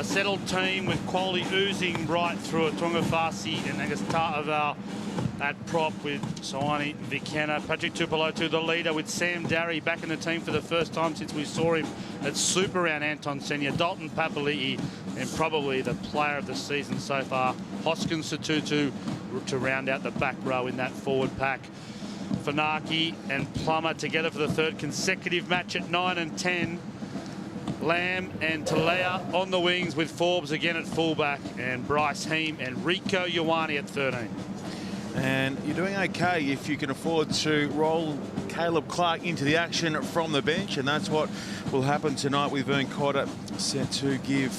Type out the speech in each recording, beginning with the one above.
settled team with quality oozing right through it. Tongafasi and Angus Ta'aval at prop with Soani Vikena. Patrick Tuipulotu, the leader, with Sam Darry back in the team for the first time since we saw him at Super Round. Anton Senia, Dalton Papali'i, and probably the player of the season so far, Hoskins Sotutu, to round out the back row in that forward pack. Funaki and Plummer together for the third consecutive match at 9 and 10. Lamb and Talea on the wings with Forbes again at fullback, and Bryce Heem and Rico Ioane at 13. And you're doing okay if you can afford to roll Caleb Clark into the action from the bench, and that's what will happen tonight with Vern Cotter set to give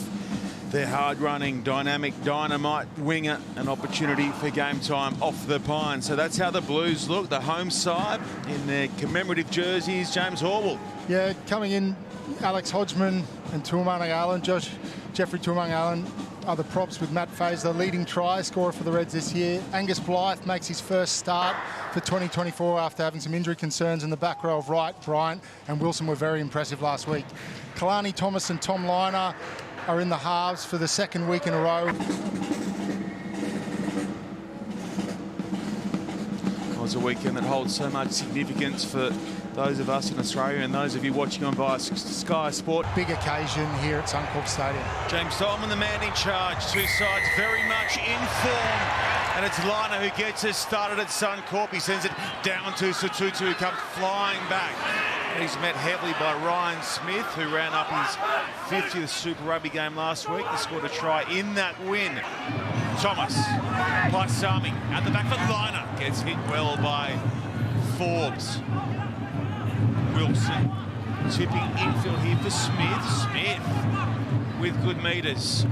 their hard-running, dynamic, dynamite winger an opportunity for game time off the pine. So that's how the Blues look, the home side in their commemorative jerseys. James Horwell. Yeah, coming in, Alex Hodgman and Tuamanaga-Allen, Jeffrey Tuamanaga-Allen are the props with Matt Faze, the leading try scorer for the Reds this year. Angus Blythe makes his first start for 2024 after having some injury concerns in the back row of Wright, Bryant and Wilson were very impressive last week. Kalani Thomas and Tom Liner are in the halves for the second week in a row. It was a weekend that holds so much significance for those of us in Australia and those of you watching on via Sky Sport. Big occasion here at Suncorp Stadium. James Solomon, the man in charge. Two sides very much in form. And it's Liner who gets us started at Suncorp. He sends it down to Sotutu, who comes flying back. And he's met heavily by Ryan Smith, who ran up his 50th Super Rugby game last week. He scored a try in that win. Thomas, Paisami at the back for Liner. Gets hit well by Forbes. Wilson tipping infield here for Smith. Smith with good metres.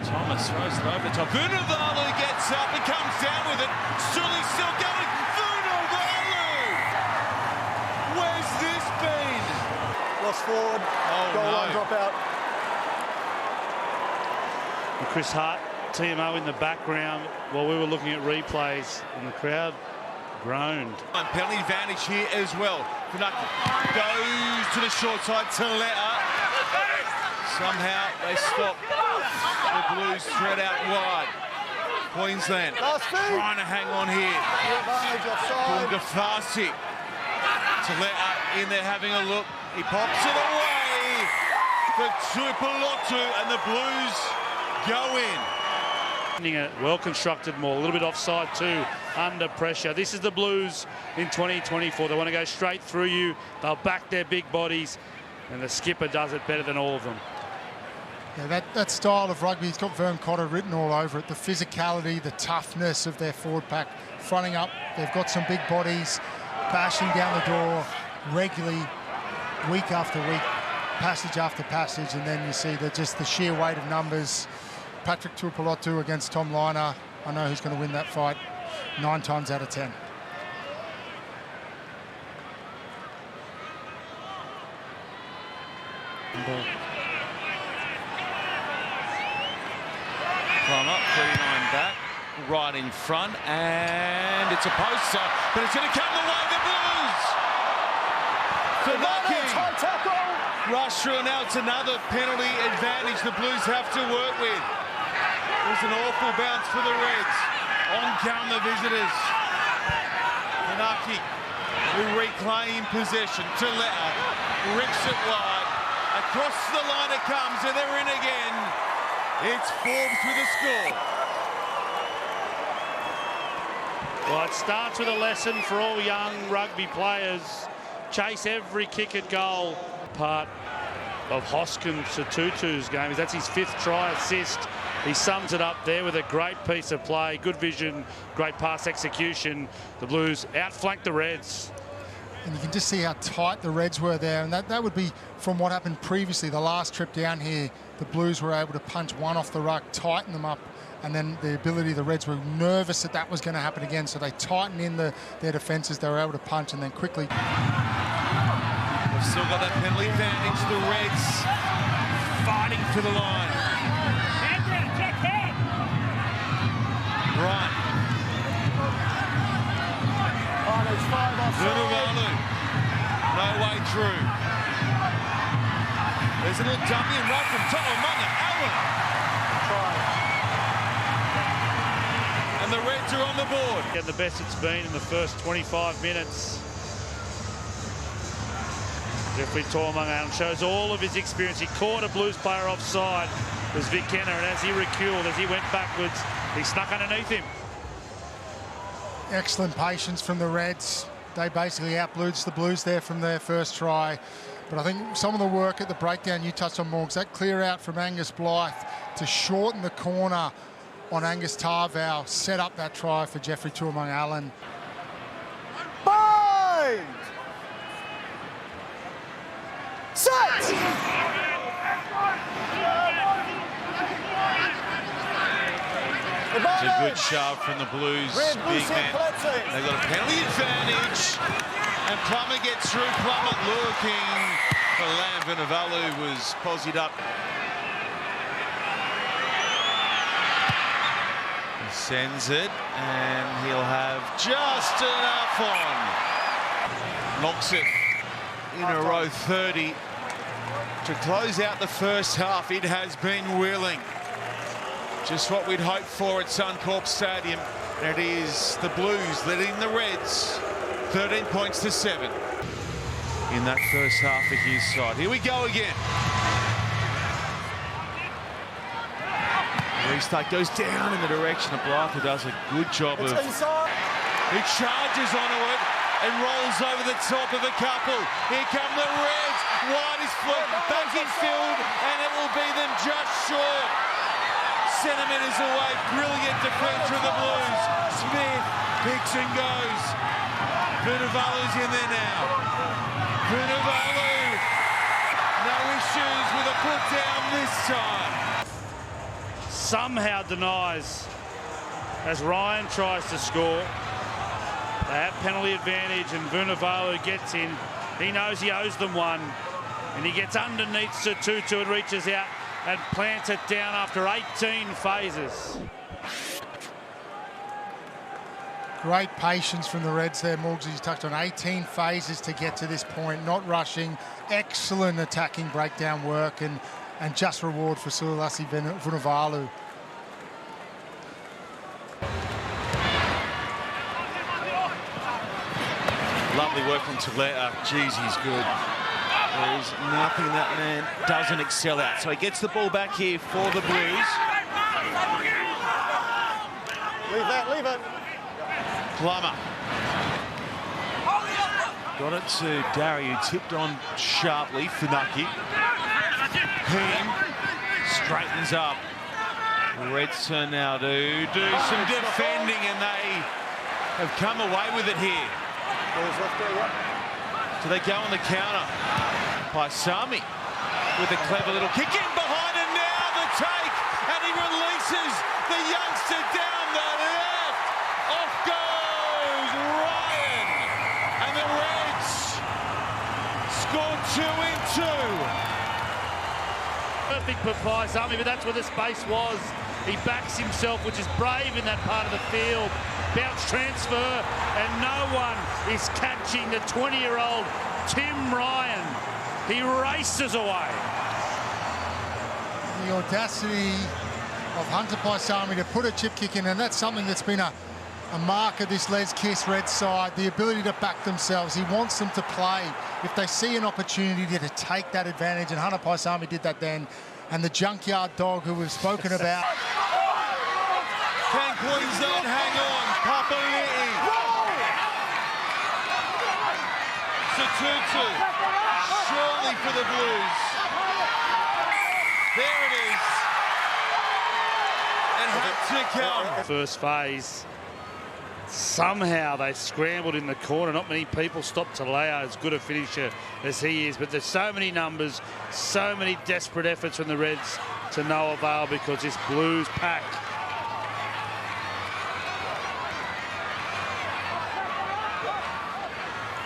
Thomas throws it over the top. Vunivalu gets up and comes down with it. Sully's still going. Vunivalu! Where's this been? Lost forward. Goal line drop out. And Chris Hart, TMO in the background while we were looking at replays, and the crowd groaned. Penalty advantage here as well. Funaki goes to the short side. Talea. Somehow they stop the Blues thread out wide. Queensland trying to hang on here. Tongafasi. Talea in there having a look. He pops it away for Tuipulotu, and the Blues go in. A well-constructed maul, a little bit offside too, under pressure. This is the Blues in 2024. They want to go straight through you. They'll back their big bodies, and the skipper does it better than all of them. Yeah, that style of rugby, it's got Vern Cotter written all over it. The physicality, the toughness of their forward pack, fronting up. They've got some big bodies, bashing down the door regularly, week after week, passage after passage, and then you see just the sheer weight of numbers. Patrick Tuipulotu against Tom Liner. I know who's going to win that fight 9 times out of 10. Climb up, 39 back, right in front, and it's a poster, but it's going to come the way of the Blues. Funaki. Rush through, and now it's another penalty advantage the Blues have to work with. It was an awful bounce for the Reds. On come the visitors. Funaki, who reclaim possession. Talea rips it wide. Across the line it comes, and they're in again. It's Forbes with a score. Well, it starts with a lesson for all young rugby players. Chase every kick at goal. Part of Hoskins Sotutu's game. That's his 5th try assist. He sums it up there with a great piece of play, good vision, great pass execution. The Blues outflanked the Reds. And you can just see how tight the Reds were there. And that would be from what happened previously. The last trip down here, the Blues were able to punch one off the ruck, tighten them up, and then the ability, the Reds were nervous that was going to happen again. So they tightened in their defences. They were able to punch and then quickly. They've still got that penalty advantage. The Reds fighting for the line. Right. Vunivalu, no way through. There's a little dummy and right from To'omanga. factor on the board. Getting the best it's been in the first 25 minutes. Jeffrey Tuamung shows all of his experience. He caught a Blues player offside. It was Vic Kenner, and as he reculed, as he went backwards, he snuck underneath him. Excellent patience from the Reds. They basically outblues the Blues there from their first try. But I think some of the work at the breakdown you touched on, Morgs, that clear out from Angus Blythe to shorten the corner on Angus Tarval set up that try for Jeffrey Tuamung-Allen. Bind! Set! It's a good shove from the Blues. Big man. They've got a penalty advantage. And Plummer gets through. Plummer looking. For Lam Vunivalu was posied up. He sends it, and he'll have just enough on. Knocks it in a row 30 to close out the first half. It has been willing. Just what we'd hoped for at Suncorp Stadium. And it is the Blues leading the Reds 13 points to 7 in that first half of his side. Here we go again. Restart goes down in the direction of Blythe, who does a good job of... He charges onto it and rolls over the top of a couple. Here come the Reds. Wide is flipped, back in field, and it will be them just short. Centimetres away, brilliant defence from the Blues. Smith picks and goes. Vunivalu's in there now. Vunivalu, no issues with a put down this time. Somehow denies as Ryan tries to score. They have penalty advantage, and Vunivalu gets in. He knows he owes them one, and he gets underneath Tutu and reaches out and plants it down after 18 phases. Great patience from the Reds there, Morgs. He's touched on 18 phases to get to this point, not rushing. Excellent attacking breakdown work, and just reward for Sulasi Vunivalu. Lovely work on Taleta. Jeez, he's good. There is nothing that man doesn't excel at. So he gets the ball back here for the Blues. Leave it. Plummer. Got it to Darry, who tipped on sharply. Funaki. Heem straightens up. Reds turn now to do some defending, and they have come away with it here. So they go on the counter by Sami with a clever little kick in behind, and now the take, and he releases the youngster down the left. Off goes Ryan, and the Reds score 2 in 2. Perfect for Sami, but that's where the space was. He backs himself, which is brave in that part of the field. Bounce transfer, and no one is catching the 20-year-old Tim Ryan. He races away. The audacity of Hunter Paisami to put a chip kick in, and that's something that's been a mark of this Les Kiss Red side, the ability to back themselves. He wants them to play. If they see an opportunity to take that advantage, and Hunter Paisami did that then, and the junkyard dog who we've spoken about. Can Queensland hang on? Papali'i. Tutu. Surely for the Blues. There it is. And had to come. First phase. Somehow they scrambled in the corner. Not many people stopped Talea, as good a finisher as he is. But there's so many numbers, so many desperate efforts from the Reds to no avail, because this Blues pack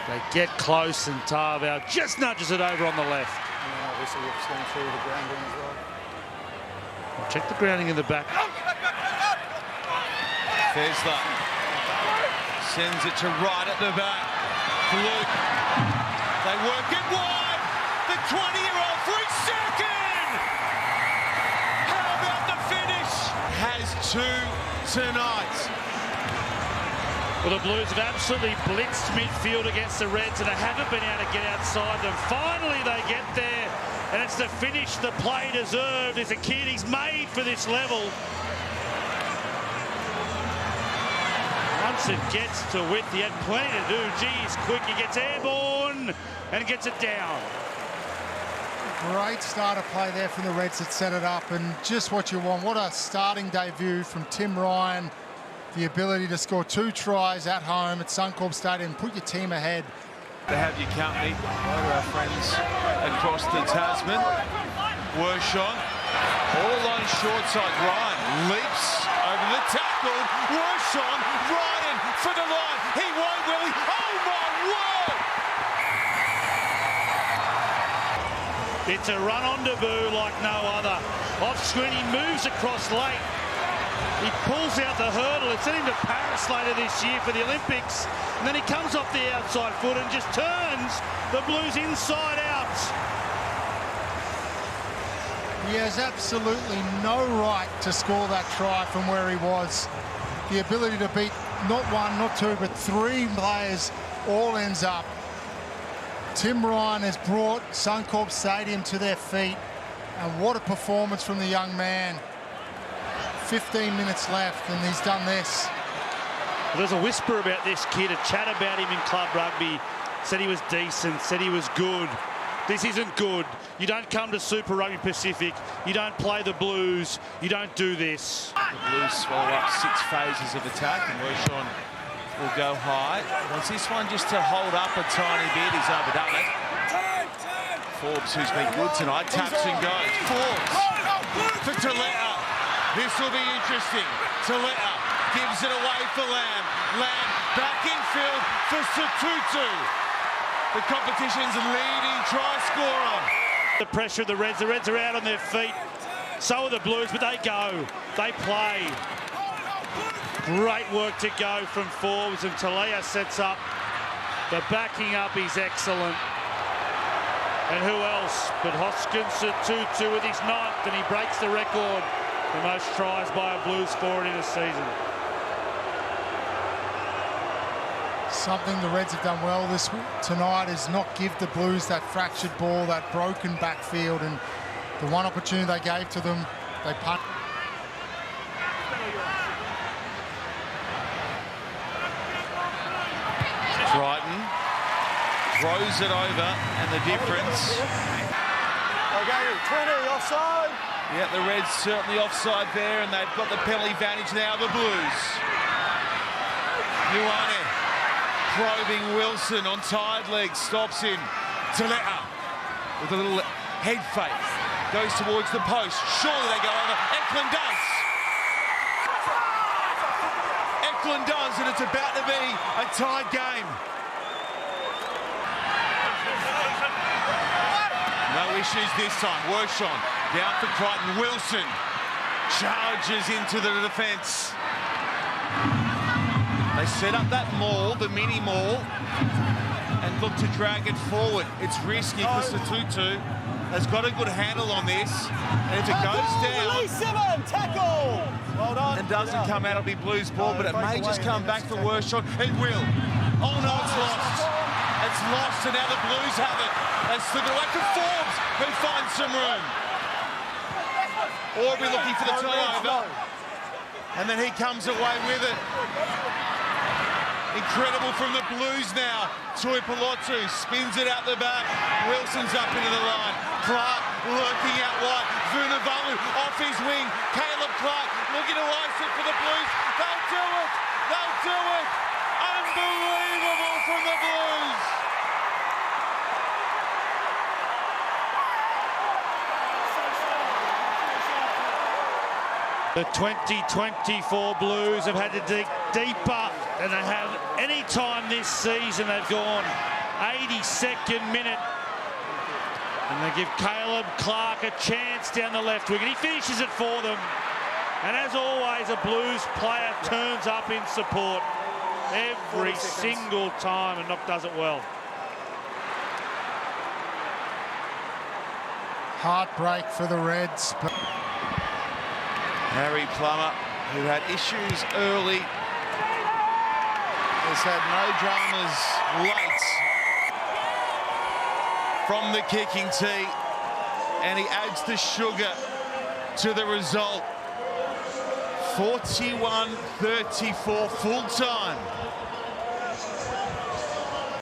they get close, and Tarval just nudges it over on the left. Yeah, obviously it's going through the grounding as well. We'll check the grounding in the back. Fesler sends it to right at the back. Luke. They work it wide. The 20-year-old for his second. How about the finish? Has two tonight. Well, the Blues have absolutely blitzed midfield against the Reds and they haven't been able to get outside them. Finally, they get there, and it's the finish the play deserved. As a kid, he's made for this level. Once it gets to width, he had plenty to do. Gee, he's quick. He gets airborne and gets it down. Great start of play there from the Reds that set it up, and just what you want. What a starting debut from Tim Ryan. The ability to score 2 tries at home at Suncorp Stadium, put your team ahead. To have your company, one of our friends across the Tasman. Wershon, all alone short side. Ryan leaps over the tackle. Wershon, Ryan for the line. He won't, will he? Oh my word! It's a run on debut like no other. Off screen, he moves across late. He pulls out the hurdle. It's sent him to Paris later this year for the Olympics. And then he comes off the outside foot and just turns the Blues inside out. He has absolutely no right to score that try from where he was. The ability to beat not 1, not 2, but 3 players all ends up. Tim Ryan has brought Suncorp Stadium to their feet. And what a performance from the young man. 15 minutes left and he's done this. Well, there's a whisper about this kid, a chat about him in club rugby. Said he was decent, said he was good. This isn't good. You don't come to Super Rugby Pacific. You don't play the Blues. You don't do this. The Blues swallow up 6 phases of attack and Wershon will go high. Wants this one just to hold up a tiny bit. He's overdone it. Forbes, who's been good tonight, taps and goes. Forbes for Taletta. This will be interesting. Taletta gives it away for Lamb. Lamb back in field for Satutu. The competition's leading try scorer. The pressure of the Reds are out on their feet. So are the Blues, but they go. They play. Great work to go from Forbes, and Talea sets up. The backing up is excellent. And who else but Hoskins Satutu with his 9th, and he breaks the record for most tries by a Blues forward in a season. Something the Reds have done well tonight is not give the Blues that fractured ball, that broken backfield, and the one opportunity they gave to them, they punt. Crichton throws it over, and the difference. Okay, 20, offside. Yeah, the Reds certainly offside there, and they've got the penalty advantage now, the Blues. Ioane probing Wilson on tired legs, stops him. Taletta with a little head fake, goes towards the post. Surely they go over. Eklund does. Eklund does, and it's about to be a tied game. No issues this time. Wershon down for Crichton. Wilson charges into the defence. They set up that maul, the mini maul, and look to drag it forward. It's risky because Satutu has got a good handle on this. And if it goes down Tackle! Well done. and doesn't come out, it'll be Blues ball, but it may just come back for Wershon. It will. Oh no, it's lost. It's lost, and now the Blues have it. They slip it away to Forbes, who finds some room. Aubrey looking for the turnover. And then he comes away with it. Incredible from the Blues now. Tuipulotu spins it out the back. Wilson's up into the line. Clark lurking out wide. Vunivalu off his wing. Caleb Clark looking to ice it for the Blues. They'll do it. They'll do it. Unbelievable from the Blues. The 2024 Blues have had to dig deeper than they have any time this season. They've gone 82nd minute. And they give Caleb Clark a chance down the left wing. And he finishes it for them. And as always, a Blues player turns up in support every single time, and Knock does it well. Heartbreak for the Reds. But Harry Plummer, who had issues early has had no dramas late from the kicking tee, and he adds the sugar to the result. 41-34 full time.